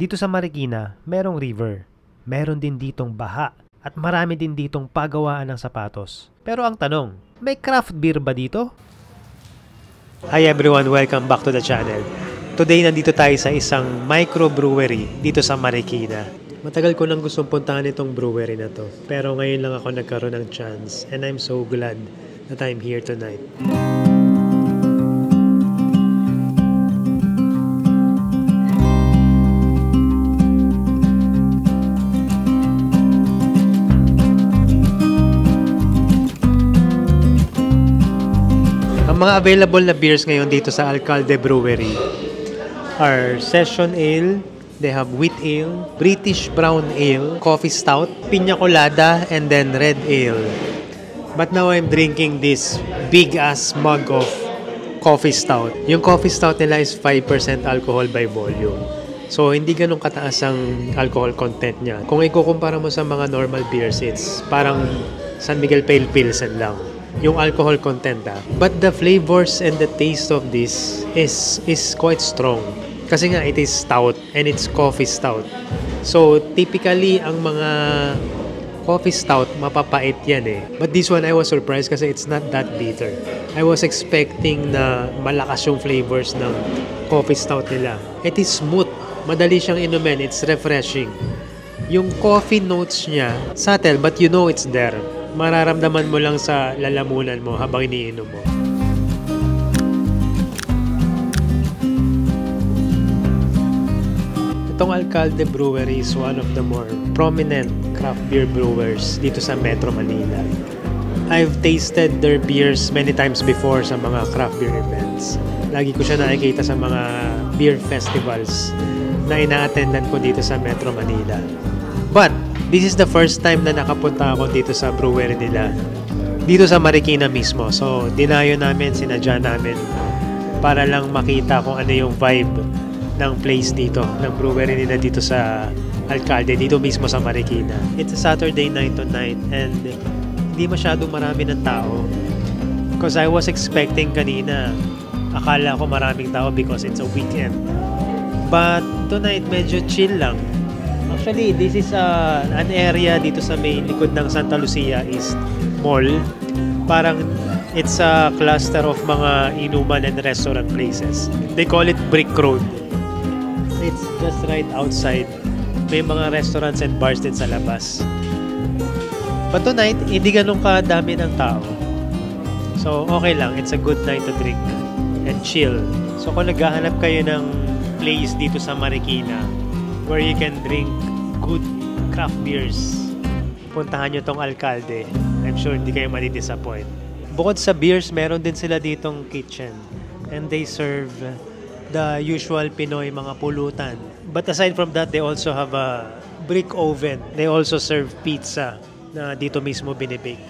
Dito sa Marikina, merong river. Meron din ditong baha. At marami din ditong pagawaan ng sapatos. Pero ang tanong, may craft beer ba dito? Hi everyone, welcome back to the channel. Today nandito tayo sa isang microbrewery dito sa Marikina. Matagal ko nang gustong puntahan itong brewery na to. Pero ngayon lang ako nagkaroon ng chance and I'm so glad that I'm here tonight. Ang mga available na beers ngayon dito sa Alcalde Brewery are Session Ale, they have Wheat Ale, British Brown Ale, Coffee Stout, Piña Colada, and then Red Ale. But now I'm drinking this big-ass mug of Coffee Stout. Yung Coffee Stout nila is 5% alcohol by volume. So, hindi ganun kataas ang alcohol content niya. Kung ikukumpara mo sa mga normal beers, it's parang San Miguel Pale Pilsen lang. Yung alcohol content But the flavors and the taste of this is quite strong. Kasi nga, it is stout and it's coffee stout. So, typically, ang mga coffee stout, mapapait yan eh. But this one, I was surprised kasi it's not that bitter. I was expecting na malakas yung flavors ng coffee stout nila. It is smooth. Madali siyang inumin. It's refreshing. Yung coffee notes niya, subtle but you know it's there. Mararamdaman mo lang sa lalamunan mo habang iniinom mo. Itong Alcalde Brewery is one of the more prominent craft beer brewers dito sa Metro Manila. I've tasted their beers many times before sa mga craft beer events. Lagi ko siya nakikita sa mga beer festivals na ina-attendan ko dito sa Metro Manila. But this is the first time na nakapunta ako dito sa brewery nila. Dito sa Marikina mismo. So, dinayo namin, sinadya namin para lang makita kung ano yung vibe ng place dito, ng brewery nila dito sa Alcalde, dito mismo sa Marikina. It's a Saturday night tonight and hindi masyadong marami ng tao. Because I was expecting kanina, akala ko maraming tao because it's a weekend. But tonight, medyo chill lang. Actually, this is an area dito sa may likod ng Santa Lucia East Mall. Parang it's a cluster of mga inuman and restaurant places. They call it Brick Road. It's just right outside. May mga restaurants and bars din sa labas. But tonight, hindi ganun kadami ng tao. So, okay lang. It's a good night to drink and chill. So, kung naghahanap kayo ng place dito sa Marikina where you can drink good craft beers, puntahan nyo tong Alcalde. I'm sure hindi kayo madi-disappoint. Bukod sa beers, meron din sila ditong kitchen. And they serve the usual Pinoy mga pulutan. But aside from that, they also have a brick oven. They also serve pizza na dito mismo binibake.